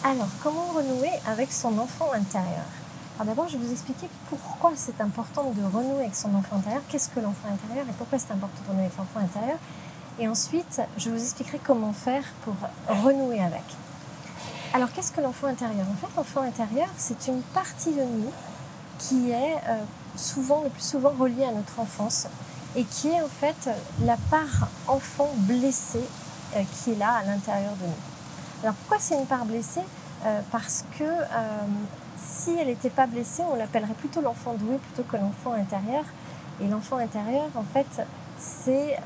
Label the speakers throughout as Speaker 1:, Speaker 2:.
Speaker 1: Alors, comment renouer avec son enfant intérieur? Alors d'abord, je vais vous expliquer pourquoi c'est important de renouer avec son enfant intérieur, qu'est-ce que l'enfant intérieur et pourquoi c'est important de renouer avec l'enfant intérieur. Et ensuite, je vous expliquerai comment faire pour renouer avec. Alors, qu'est-ce que l'enfant intérieur? En fait, l'enfant intérieur, c'est une partie de nous qui est le plus souvent reliée à notre enfance et qui est en fait la part enfant blessée qui est là à l'intérieur de nous. Alors pourquoi c'est une part blessée? Parce que si elle n'était pas blessée, on l'appellerait plutôt l'enfant doué plutôt que l'enfant intérieur. Et l'enfant intérieur, en fait, c'est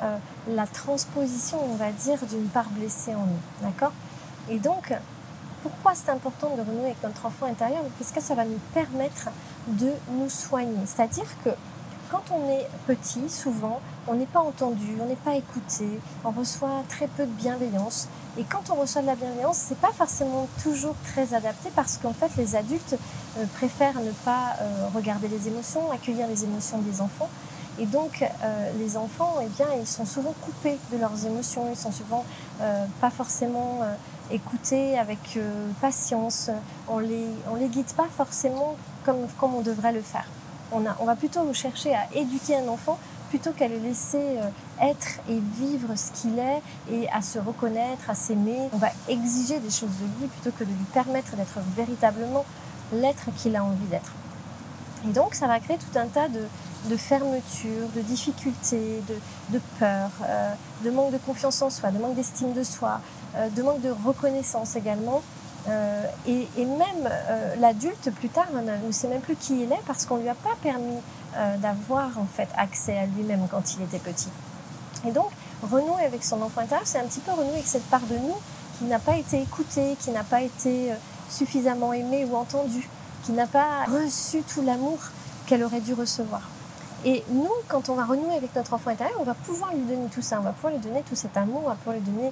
Speaker 1: la transposition, on va dire, d'une part blessée en nous. D'accord? Et donc, pourquoi c'est important de renouer avec notre enfant intérieur? Parce que ça va nous permettre de nous soigner. C'est-à-dire que quand on est petit, souvent, on n'est pas entendu, on n'est pas écouté, on reçoit très peu de bienveillance. Et quand on reçoit de la bienveillance, c'est pas forcément toujours très adapté parce qu'en fait, les adultes préfèrent ne pas regarder les émotions, accueillir les émotions des enfants. Et donc, les enfants, eh bien, ils sont souvent coupés de leurs émotions, ils sont souvent pas forcément écoutés avec patience. On les guide pas forcément comme on devrait le faire. On va plutôt chercher à éduquer un enfant plutôt qu'à le laisser être et vivre ce qu'il est et à se reconnaître, à s'aimer. On va exiger des choses de lui plutôt que de lui permettre d'être véritablement l'être qu'il a envie d'être. Et donc, ça va créer tout un tas de fermetures, de difficultés, de peur, de manque de confiance en soi, de manque d'estime de soi, de manque de reconnaissance également. Et même l'adulte plus tard ne sait même plus qui il est parce qu'on ne lui a pas permis d'avoir en fait accès à lui-même quand il était petit. Et donc renouer avec son enfant intérieur, c'est un petit peu renouer avec cette part de nous qui n'a pas été écoutée, qui n'a pas été suffisamment aimée ou entendue, qui n'a pas reçu tout l'amour qu'elle aurait dû recevoir. Et nous, quand on va renouer avec notre enfant intérieur, on va pouvoir lui donner tout ça, on va pouvoir lui donner tout cet amour, on va pouvoir lui donner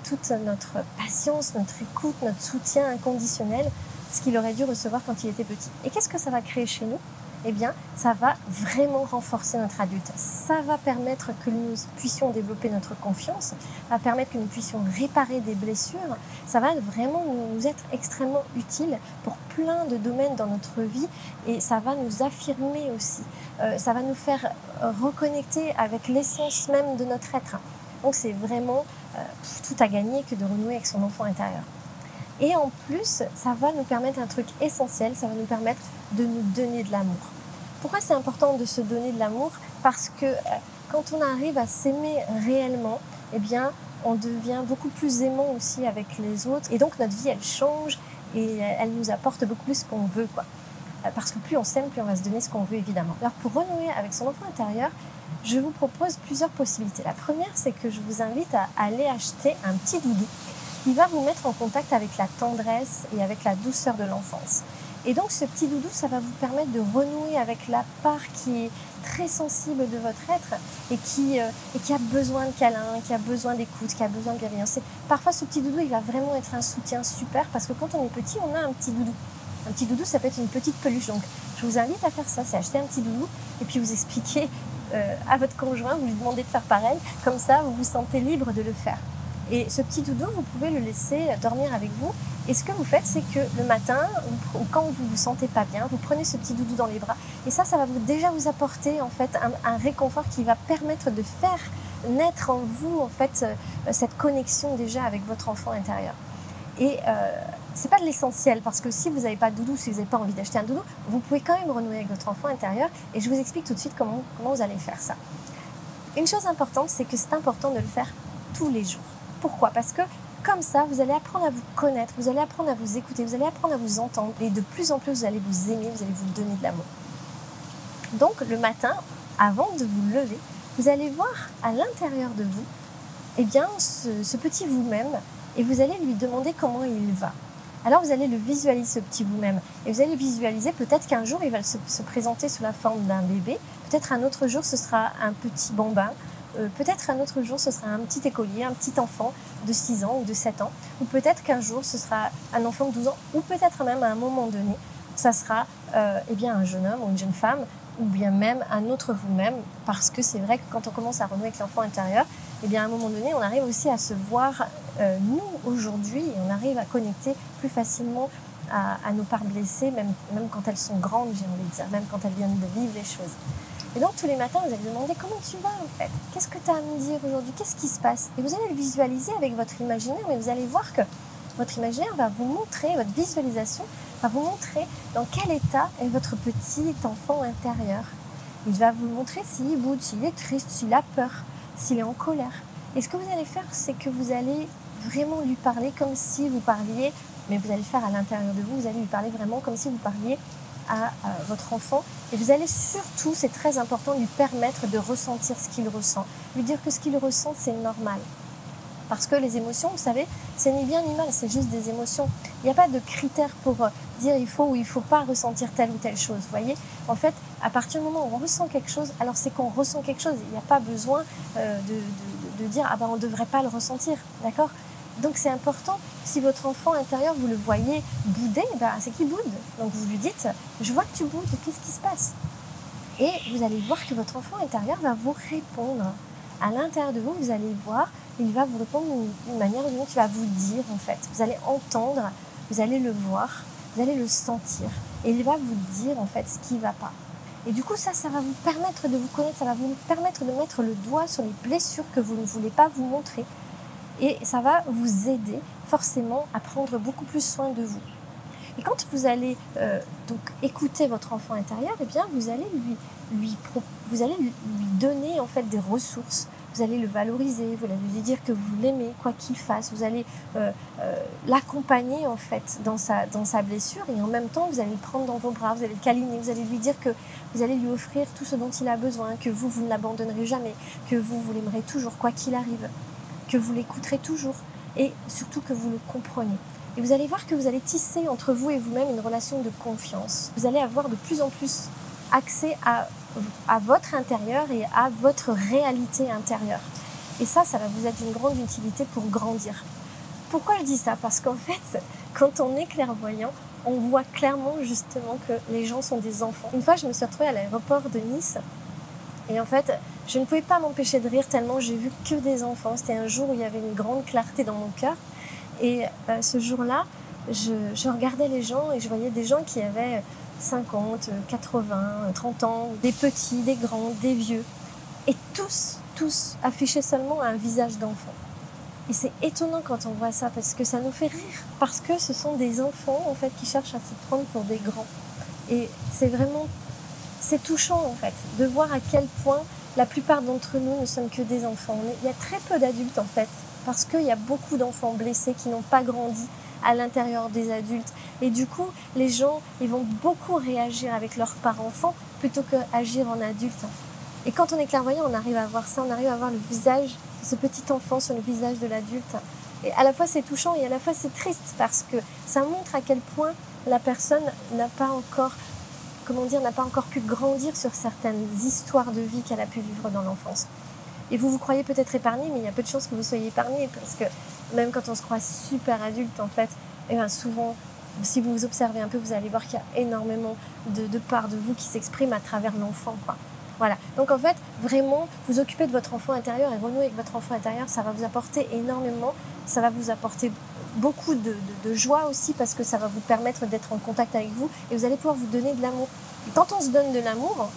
Speaker 1: toute notre patience, notre écoute, notre soutien inconditionnel, ce qu'il aurait dû recevoir quand il était petit. Et qu'est-ce que ça va créer chez nous? Eh bien, ça va vraiment renforcer notre adulte. Ça va permettre que nous puissions développer notre confiance, ça va permettre que nous puissions réparer des blessures. Ça va vraiment nous être extrêmement utile pour plein de domaines dans notre vie et ça va nous affirmer aussi. Ça va nous faire reconnecter avec l'essence même de notre être. Donc, c'est vraiment tout à gagner que de renouer avec son enfant intérieur. Et en plus, ça va nous permettre un truc essentiel, ça va nous permettre de nous donner de l'amour. Pourquoi c'est important de se donner de l'amour? Parce que quand on arrive à s'aimer réellement, eh bien, on devient beaucoup plus aimant aussi avec les autres. Et donc, notre vie, elle change et elle nous apporte beaucoup plus ce qu'on veut, quoi. Parce que plus on s'aime, plus on va se donner ce qu'on veut, évidemment. Alors, pour renouer avec son enfant intérieur, je vous propose plusieurs possibilités. La première, c'est que je vous invite à aller acheter un petit doudou qui va vous mettre en contact avec la tendresse et avec la douceur de l'enfance. Et donc ce petit doudou, ça va vous permettre de renouer avec la part qui est très sensible de votre être et qui a besoin de câlins, qui a besoin d'écoute, qui a besoin de bienveillance. Et parfois ce petit doudou, il va vraiment être un soutien super parce que quand on est petit, on a un petit doudou. Un petit doudou, ça peut être une petite peluche. Donc je vous invite à faire ça, c'est acheter un petit doudou et puis vous expliquer à votre conjoint, vous lui demandez de faire pareil. Comme ça, vous vous sentez libre de le faire. Et ce petit doudou, vous pouvez le laisser dormir avec vous. Et ce que vous faites, c'est que le matin, ou quand vous vous sentez pas bien, vous prenez ce petit doudou dans les bras. Et ça va déjà vous apporter en fait un réconfort qui va permettre de faire naître en vous en fait cette connexion déjà avec votre enfant intérieur. Et c'est pas de l'essentiel parce que si vous n'avez pas de doudou, si vous n'avez pas envie d'acheter un doudou, vous pouvez quand même renouer avec votre enfant intérieur. Et je vous explique tout de suite comment vous allez faire ça. Une chose importante, c'est que c'est important de le faire tous les jours. Pourquoi? Parce que comme ça, vous allez apprendre à vous connaître, vous allez apprendre à vous écouter, vous allez apprendre à vous entendre et de plus en plus, vous allez vous aimer, vous allez vous donner de l'amour. Donc, le matin, avant de vous lever, vous allez voir à l'intérieur de vous, eh bien, ce petit vous-même et vous allez lui demander comment il va. Alors, vous allez le visualiser, ce petit vous-même. Et vous allez visualiser peut-être qu'un jour, il va se présenter sous la forme d'un bébé. Peut-être un autre jour, ce sera un petit bambin. Peut-être un autre jour, ce sera un petit écolier, un petit enfant de 6 ans ou de 7 ans. Ou peut-être qu'un jour, ce sera un enfant de 12 ans. Ou peut-être même à un moment donné, ça sera eh bien, un jeune homme ou une jeune femme. Ou bien même un autre vous-même. Parce que c'est vrai que quand on commence à renouer avec l'enfant intérieur, et bien à un moment donné, on arrive aussi à se voir, nous, aujourd'hui, et on arrive à connecter plus facilement à nos parts blessées, même quand elles sont grandes, j'ai envie de dire, même quand elles viennent de vivre les choses. Et donc, tous les matins, vous allez demander comment tu vas, en fait. Qu'est-ce que tu as à me dire aujourd'hui? Qu'est-ce qui se passe? Et vous allez le visualiser avec votre imaginaire, mais vous allez voir que votre imaginaire va vous montrer, votre visualisation va vous montrer dans quel état est votre petit enfant intérieur. Il va vous montrer s'il boude, s'il est triste, s'il a peur, s'il est en colère. Et ce que vous allez faire, c'est que vous allez vraiment lui parler comme si vous parliez, mais vous allez le faire à l'intérieur de vous, vous allez lui parler vraiment comme si vous parliez à votre enfant. Et vous allez surtout, c'est très important, lui permettre de ressentir ce qu'il ressent. Lui dire que ce qu'il ressent, c'est normal. Parce que les émotions, vous savez, c'est ni bien ni mal, c'est juste des émotions. Il n'y a pas de critères pour dire il faut ou il ne faut pas ressentir telle ou telle chose. Vous voyez, en fait, à partir du moment où on ressent quelque chose, alors c'est qu'on ressent quelque chose. Il n'y a pas besoin de dire ah ben on ne devrait pas le ressentir, d'accord? Donc c'est important, si votre enfant intérieur, vous le voyez bouder, ben, c'est qu'il boude. Donc vous lui dites, je vois que tu boudes, qu'est-ce qui se passe? Et vous allez voir que votre enfant intérieur va vous répondre. À l'intérieur de vous, vous allez voir, il va vous répondre d'une manière dont il va vous dire en fait. Vous allez entendre, vous allez le voir, vous allez le sentir. Et il va vous dire en fait ce qui ne va pas. Et du coup, ça va vous permettre de vous connaître, ça va vous permettre de mettre le doigt sur les blessures que vous ne voulez pas vous montrer. Et ça va vous aider forcément à prendre beaucoup plus soin de vous. Et quand vous allez donc écouter votre enfant intérieur, eh bien vous allez lui donner en fait des ressources. Vous allez le valoriser, vous allez lui dire que vous l'aimez, quoi qu'il fasse. Vous allez l'accompagner en fait dans sa blessure, et en même temps vous allez le prendre dans vos bras, vous allez le câliner, vous allez lui dire que vous allez lui offrir tout ce dont il a besoin, que vous ne l'abandonnerez jamais, que vous l'aimerez toujours quoi qu'il arrive, que vous l'écouterez toujours, et surtout que vous le comprenez. Et vous allez voir que vous allez tisser entre vous et vous-même une relation de confiance. Vous allez avoir de plus en plus accès à votre intérieur et à votre réalité intérieure. Et ça va vous être d'une grande utilité pour grandir. Pourquoi je dis ça? Parce qu'en fait, quand on est clairvoyant, on voit clairement justement que les gens sont des enfants. Une fois, je me suis retrouvée à l'aéroport de Nice, et en fait, je ne pouvais pas m'empêcher de rire tellement j'ai vu que des enfants. C'était un jour où il y avait une grande clarté dans mon cœur. Et ce jour-là, je regardais les gens et je voyais des gens qui avaient 50, 80, 30 ans, des petits, des grands, des vieux. Et tous affichaient seulement un visage d'enfant. Et c'est étonnant quand on voit ça parce que ça nous fait rire. Parce que ce sont des enfants en fait qui cherchent à se prendre pour des grands. Et c'est touchant en fait de voir à quel point la plupart d'entre nous ne sommes que des enfants. Il y a très peu d'adultes en fait. Parce qu'il y a beaucoup d'enfants blessés qui n'ont pas grandi à l'intérieur des adultes. Et du coup, les gens, ils vont beaucoup réagir avec leur part enfant plutôt qu'agir en adulte. Et quand on est clairvoyant, on arrive à voir ça, on arrive à voir le visage de ce petit enfant sur le visage de l'adulte. Et à la fois c'est touchant et à la fois c'est triste parce que ça montre à quel point la personne n'a pas encore pu grandir sur certaines histoires de vie qu'elle a pu vivre dans l'enfance. Et vous croyez peut-être épargné, mais il y a peu de chances que vous soyez épargné parce que même quand on se croit super adulte, en fait, eh bien souvent, si vous vous observez un peu, vous allez voir qu'il y a énormément de parts de vous qui s'expriment à travers l'enfant, quoi. Voilà. Donc en fait, vraiment, vous occuper de votre enfant intérieur et renouer avec votre enfant intérieur, ça va vous apporter énormément. Ça va vous apporter beaucoup de joie aussi parce que ça va vous permettre d'être en contact avec vous et vous allez pouvoir vous donner de l'amour. Et quand on se donne de l'amour,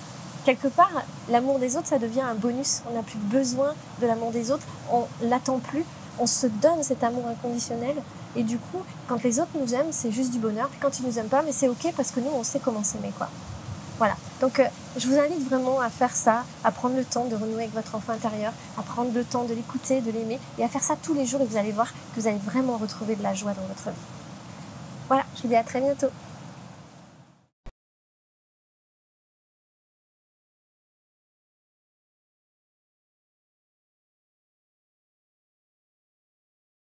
Speaker 1: quelque part, l'amour des autres, ça devient un bonus. On n'a plus besoin de l'amour des autres, on l'attend plus. On se donne cet amour inconditionnel. Et du coup, quand les autres nous aiment, c'est juste du bonheur. Puis quand ils nous aiment pas, mais c'est ok parce que nous, on sait comment s'aimer, quoi. Voilà. Donc, je vous invite vraiment à faire ça, à prendre le temps de renouer avec votre enfant intérieur, à prendre le temps de l'écouter, de l'aimer, et à faire ça tous les jours. Et vous allez voir que vous allez vraiment retrouver de la joie dans votre vie. Voilà. Je vous dis à très bientôt.